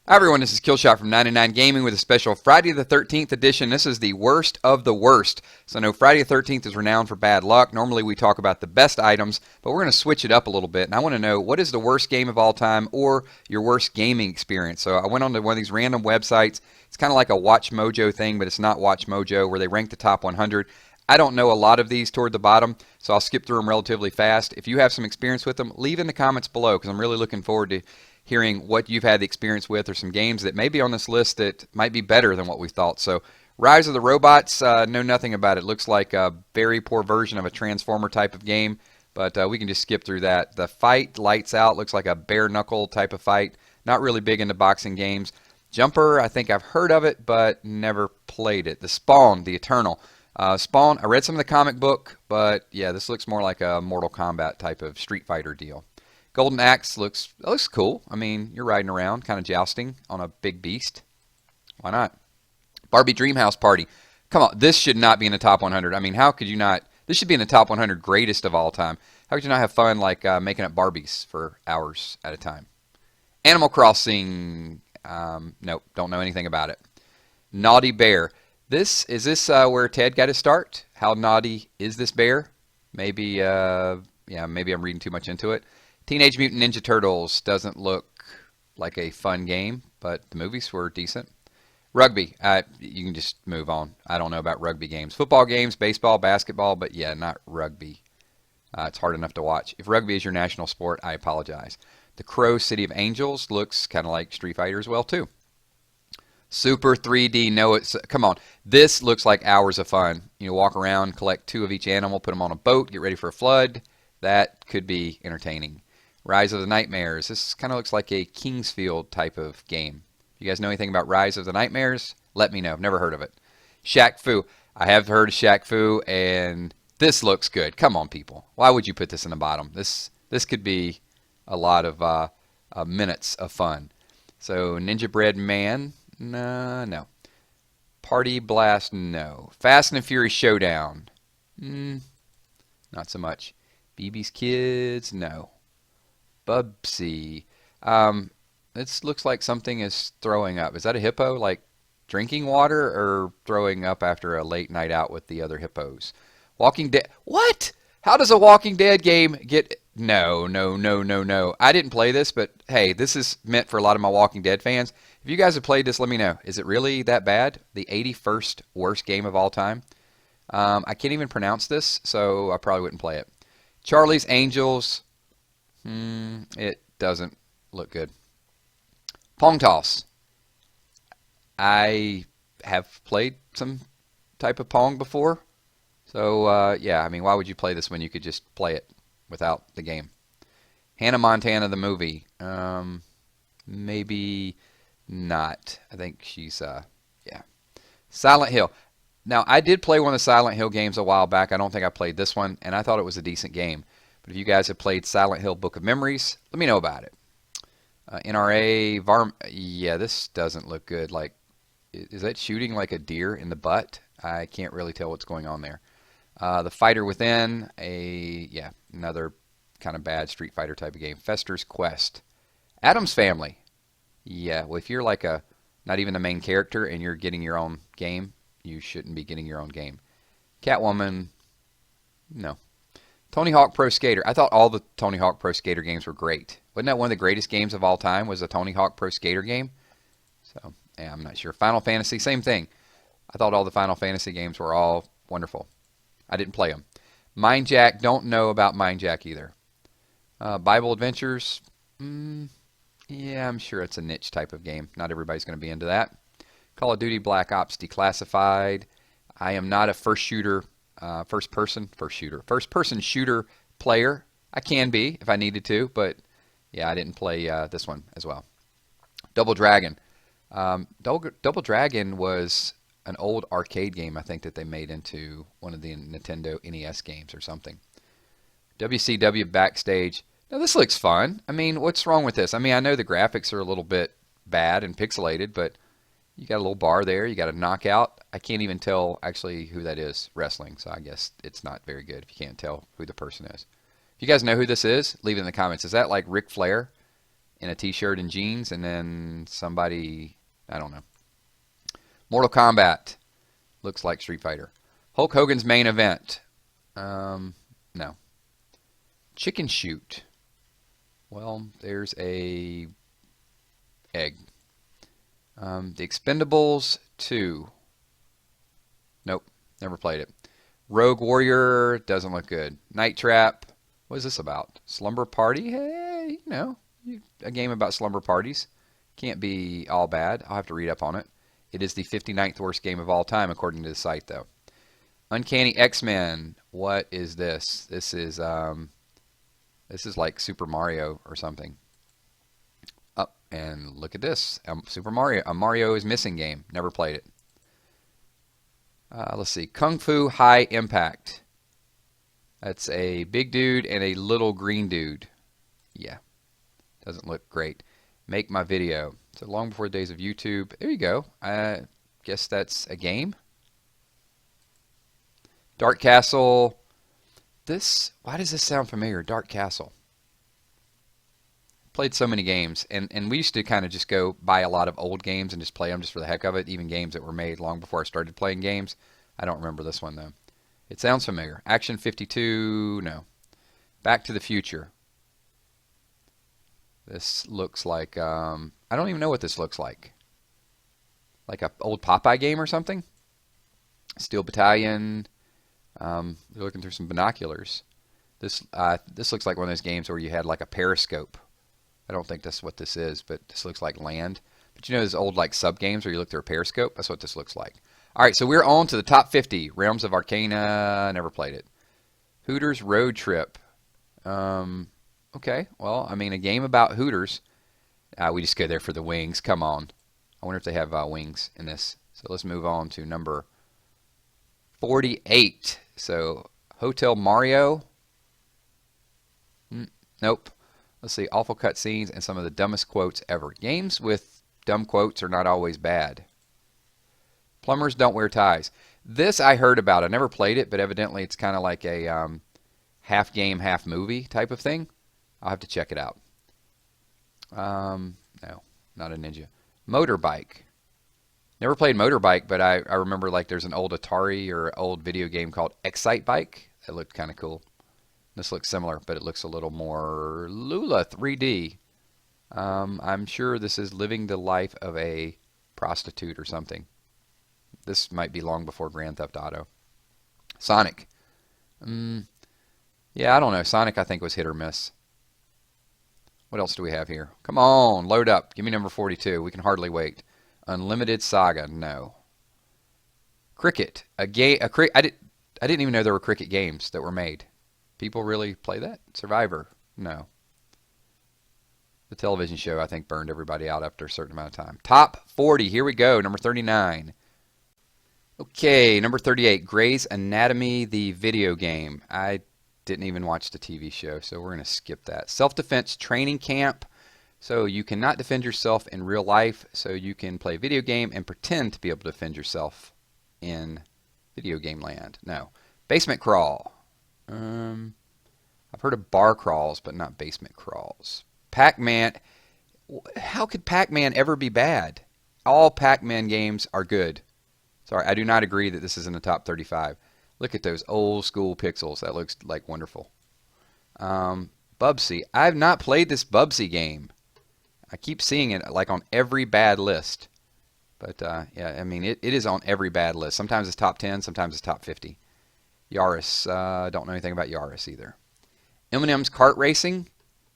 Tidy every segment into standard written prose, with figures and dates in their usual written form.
Hi everyone, this is Killshot from 99 Gaming with a special Friday the 13th edition. This is the worst of the worst. So no, Friday the 13th is renowned for bad luck. Normally we talk about the best items, but we're going to switch it up a little bit. And I want to know, what is the worst game of all time or your worst gaming experience? So I went on to one of these random websites. It's kind of like a Watch Mojo thing, but it's not Watch Mojo, where they rank the top 100. I don't know a lot of these toward the bottom, so I'll skip through them relatively fast. If you have some experience with them, leave in the comments below, because I'm really looking forward to hearing what you've had the experience with, or some games that may be on this list that might be better than what we thought. So Rise of the Robots, know nothing about it. Looks like a very poor version of a Transformer type of game, but we can just skip through that. The Fight, Lights Out, looks like a bare knuckle type of fight. Not really big into boxing games. Jumper, I think I've heard of it, but never played it. The Spawn, The Eternal. Spawn, I read some of the comic book, but yeah, this looks more like a Mortal Kombat type of Street Fighter deal. Golden Axe looks cool. I mean, you're riding around, kind of jousting on a big beast. Why not? Barbie Dreamhouse Party. Come on, this should not be in the top 100. I mean, how could you not? This should be in the top 100 greatest of all time. How could you not have fun like making up Barbies for hours at a time? Animal Crossing. Nope, don't know anything about it. Naughty Bear. Is this where Ted got his start? How naughty is this bear? Maybe, yeah, maybe I'm reading too much into it. Teenage Mutant Ninja Turtles doesn't look like a fun game, but the movies were decent. Rugby, you can just move on. I don't know about rugby games. Football games, baseball, basketball, but yeah, not rugby. It's hard enough to watch. If rugby is your national sport, I apologize. The Crow City of Angels looks kind of like Street Fighter as well, too. Super 3D, no, come on. This looks like hours of fun. You know, walk around, collect 2 of each animal, put them on a boat, get ready for a flood. That could be entertaining. Rise of the Nightmares. This kind of looks like a Kingsfield type of game. If you guys know anything about Rise of the Nightmares, let me know. I've never heard of it. Shaq Fu. I have heard of Shaq Fu, and this looks good. Come on, people. Why would you put this in the bottom? This could be a lot of minutes of fun. So Ninja Bread Man, no. Party Blast, no. Fast and Furious Showdown, not so much. BB's Kids, no. Bubsy. This looks like something is throwing up. Is that a hippo, like drinking water, or throwing up after a late night out with the other hippos? Walking Dead. What? How does a Walking Dead game get... No. I didn't play this, but hey, this is meant for a lot of my Walking Dead fans. If you guys have played this, let me know. Is it really that bad? The 81st worst game of all time? I can't even pronounce this, so I probably wouldn't play it. Charlie's Angels... it doesn't look good. Pong Toss. I have played some type of Pong before. So, yeah, I mean, why would you play this when you could just play it without the game? Hannah Montana, the movie. Maybe not. I think she's, yeah. Silent Hill. Now, I did play one of the Silent Hill games a while back. I don't think I played this one, and I thought it was a decent game. But if you guys have played Silent Hill Book of Memories, let me know about it. NRA, yeah, this doesn't look good. Like, is that shooting like a deer in the butt? I can't really tell what's going on there. The Fighter Within, yeah, another kind of bad Street Fighter type of game. Fester's Quest. Addams Family. Yeah, well, if you're like not even the main character and you're getting your own game, you shouldn't be getting your own game. Catwoman, no. Tony Hawk Pro Skater. I thought all the Tony Hawk Pro Skater games were great. Wasn't that one of the greatest games of all time, was a Tony Hawk Pro Skater game? So, yeah, I'm not sure. Final Fantasy, same thing. I thought all the Final Fantasy games were all wonderful. I didn't play them. Mind Jack, don't know about Mind Jack either. Bible Adventures, yeah, I'm sure it's a niche type of game. Not everybody's going to be into that. Call of Duty Black Ops Declassified. I am not a first person shooter player. I can be if I needed to, but yeah, I didn't play this one as well. Double Dragon. Double Dragon was an old arcade game, I think, that they made into one of the Nintendo NES games or something. WCW Backstage. Now, this looks fun. I mean, what's wrong with this? I mean, I know the graphics are a little bit bad and pixelated, but you got a little bar there. You got a knockout. I can't even tell actually who that is wrestling, so I guess it's not very good if you can't tell who the person is. If you guys know who this is, leave it in the comments. Is that like Ric Flair? in a t-shirt and jeans, and then somebody, I don't know. Mortal Kombat looks like Street Fighter. Hulk Hogan's main event. No. Chicken shoot. Well, there's a egg. The Expendables 2. Nope, never played it. Rogue Warrior doesn't look good. Night Trap. What is this about? Slumber Party? Hey, you know, a game about slumber parties. Can't be all bad. I'll have to read up on it. It is the 59th worst game of all time, according to the site, though. Uncanny X-Men. What is this? This is like Super Mario or something. Up and look at this. Super Mario. A Mario is Missing game. Never played it. Let's see. Kung Fu High Impact. That's a big dude and a little green dude. Yeah. Doesn't look great. Make my video. So long before the days of YouTube. There you go. I guess that's a game. Dark Castle. Why does this sound familiar? Dark Castle. Played so many games, and we used to kind of just go buy a lot of old games and just play them just for the heck of it, even games that were made long before I started playing games. I don't remember this one, though. It sounds familiar. Action 52, no. Back to the Future. This looks like, I don't even know what this looks like. Like an old Popeye game or something? Steel Battalion. You're looking through some binoculars. This looks like one of those games where you had like a periscope. I don't think that's what this is, but this looks like land. But you know those old like sub games where you look through a periscope? That's what this looks like. All right, so we're on to the top 50. Realms of Arcana, never played it. Hooters Road Trip. Okay, well, I mean, a game about Hooters. We just go there for the wings. Come on. I wonder if they have wings in this. So let's move on to number 48. So Hotel Mario. Nope. Let's see. Awful cutscenes and some of the dumbest quotes ever. Games with dumb quotes are not always bad. Plumbers don't wear ties. This I heard about. I never played it, but evidently it's kind of like a half game, half movie type of thing. I'll have to check it out. No, not a Ninja. Motorbike. Never played Motorbike, but I remember like there's an old Atari or old video game called Excite Bike. That looked kind of cool. This looks similar, but it looks a little more Lula 3D. I'm sure this is living the life of a prostitute or something. This might be long before Grand Theft Auto. Sonic. Yeah, I don't know. Sonic, I think, was hit or miss. What else do we have here? Come on, load up. Give me number 42. We can hardly wait. Unlimited Saga. No. Cricket. I didn't even know there were cricket games that were made. People really play that? Survivor. No. The television show, I think, burned everybody out after a certain amount of time. Top 40. Here we go. Number 39. Okay, number 38. Grey's Anatomy, the video game. I didn't even watch the TV show, so we're going to skip that. Self-defense training camp. So you cannot defend yourself in real life, so you can play a video game and pretend to be able to defend yourself in video game land. No. Basement crawl. I've heard of bar crawls, but not basement crawls. Pac-Man. How could Pac-Man ever be bad? All Pac-Man games are good. Sorry, I do not agree that this is in the top 35. Look at those old school pixels. That looks like wonderful. Bubsy. I have not played this Bubsy game. I keep seeing it like on every bad list. But yeah, I mean, it is on every bad list. Sometimes it's top 10, sometimes it's top 50. Yaris. Don't know anything about Yaris either. Eminem's Kart Racing.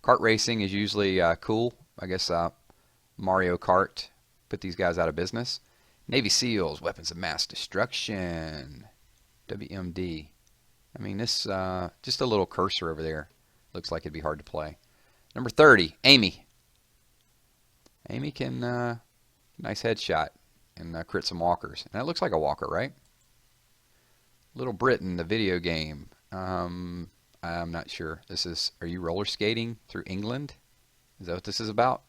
Kart racing is usually cool. I guess Mario Kart put these guys out of business. Navy SEALs, Weapons of Mass Destruction. WMD. I mean, this just a little cursor over there. Looks like it'd be hard to play. Number 30, Amy. Amy can, nice headshot and crit some walkers. And that looks like a walker, right? Little Britain, the video game. I'm not sure. Are you roller skating through England? Is that what this is about?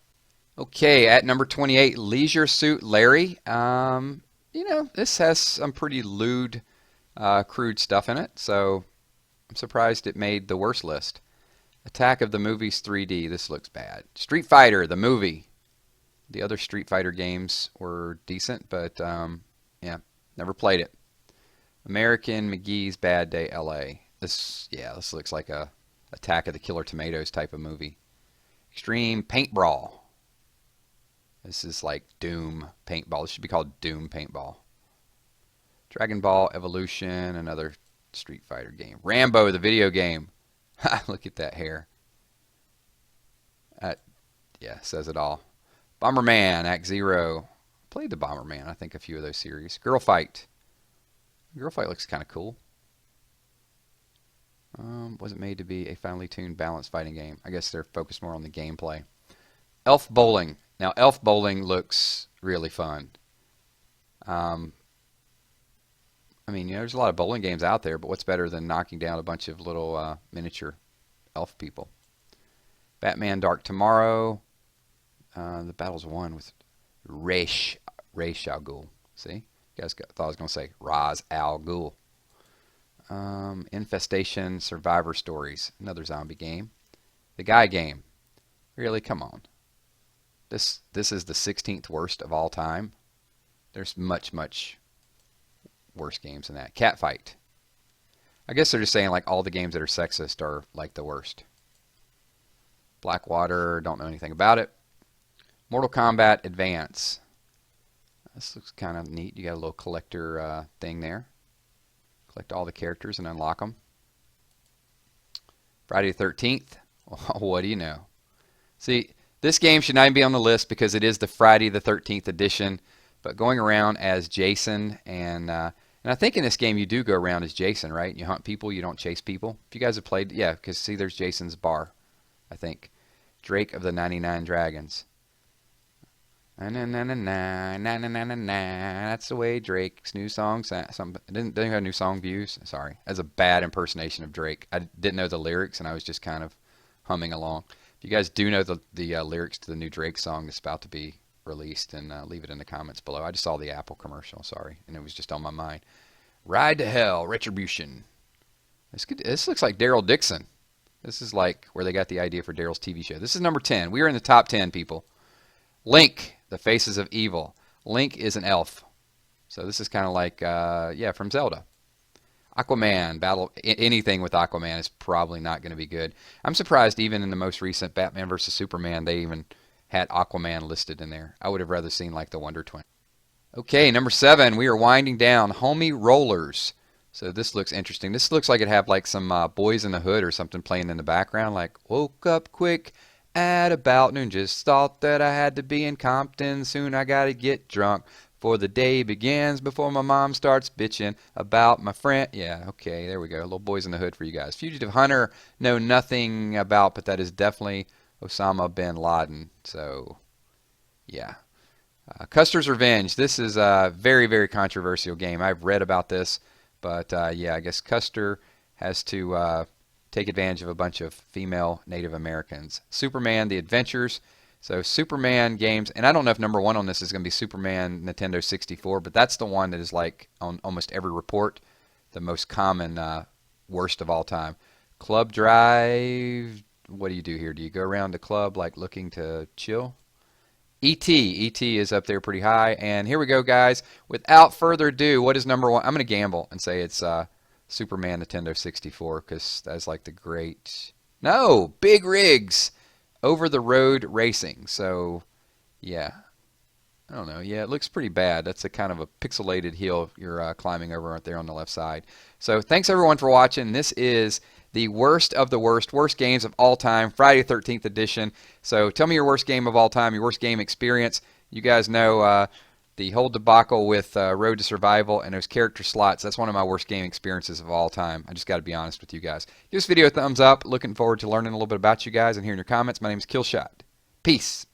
Okay, at number 28, Leisure Suit Larry. You know, this has some pretty lewd, crude stuff in it, so I'm surprised it made the worst list. Attack of the Movies 3D. This looks bad. Street Fighter, the movie. The other Street Fighter games were decent, but yeah, never played it. American McGee's Bad Day LA. This looks like a Attack of the Killer Tomatoes type of movie. Extreme Paintball. This is like Doom Paintball. This should be called Doom Paintball. Dragon Ball Evolution, another Street Fighter game. Rambo, the video game. Look at that hair. Yeah, says it all. Bomberman, Act Zero. Played the Bomberman, I think, a few of those series. Girl Fight. Girl Fight looks kind of cool. Was it made to be a finely tuned, balanced fighting game? I guess they're focused more on the gameplay. Elf Bowling. Now, Elf Bowling looks really fun. I mean, there's a lot of bowling games out there, but what's better than knocking down a bunch of little miniature elf people? Batman Dark Tomorrow. The battle's won with Ra's al Ghul. See? You guys thought I was going to say Ra's al Ghul. Infestation Survivor Stories. Another zombie game. The Guy Game. Really? Come on. This is the 16th worst of all time. There's much, much worse games than that. Catfight. I guess they're just saying like all the games that are sexist are like the worst. Blackwater. Don't know anything about it. Mortal Kombat Advance. This looks kind of neat. You got a little collector thing there. Collect all the characters and unlock them. Friday the 13th. What do you know? See, this game should not even be on the list because it is the Friday the 13th edition. But going around as Jason and I think in this game you do go around as Jason, right? You hunt people, you don't chase people. If you guys have played, yeah, because see, there's Jason's bar, I think. Drake of the 99 Dragons. Na na na na na na na na na. That's the way Drake's new song. Didn't have new song views. Sorry, that's a bad impersonation of Drake. I didn't know the lyrics, and I was just kind of humming along. If you guys do know the lyrics to the new Drake song that's about to be released, and leave it in the comments below. I just saw the Apple commercial. Sorry, and it was just on my mind. Ride to Hell, Retribution. This looks like Daryl Dixon. This is like where they got the idea for Daryl's TV show. This is number 10. We are in the top 10, people. Link, The Faces of Evil. Link is an elf. So this is kind of like, from Zelda. Aquaman, anything with Aquaman is probably not going to be good. I'm surprised even in the most recent Batman vs. Superman, they even had Aquaman listed in there. I would have rather seen like the Wonder Twin. Okay, number 7, we are winding down. Homie Rollers. So this looks interesting. This looks like it have like some Boys in the Hood or something playing in the background, like woke up quick at about noon, just thought that I had to be in Compton, soon I gotta get drunk, for the day begins before my mom starts bitching about my friend. Yeah, okay, there we go, little Boys in the Hood for you guys. Fugitive Hunter, know nothing about, but that is definitely Osama bin Laden, so yeah. Custer's Revenge, this is a very, very controversial game. I've read about this, but yeah, I guess Custer has to take advantage of a bunch of female Native Americans. Superman, The Adventures. So Superman games, and I don't know if number 1 on this is going to be Superman Nintendo 64, but that's the one that is like on almost every report, the most common worst of all time. Club Drive, what do you do here? Do you go around the club like looking to chill? E.T. is up there pretty high, and here we go, guys. Without further ado, what is number 1? I'm going to gamble and say it's Superman Nintendo 64 because that's like the great... No! Big Rigs! Over the Road Racing. So, yeah. I don't know. Yeah, it looks pretty bad. That's a kind of a pixelated hill you're climbing over right there on the left side. So, thanks everyone for watching. This is the worst of the worst games of all time, Friday the 13th edition. So, tell me your worst game of all time, your worst game experience. You guys know... the whole debacle with Road to Survival and those character slots, that's one of my worst game experiences of all time. I just got to be honest with you guys. Give this video a thumbs up. Looking forward to learning a little bit about you guys and hearing your comments. My name is Killshot. Peace.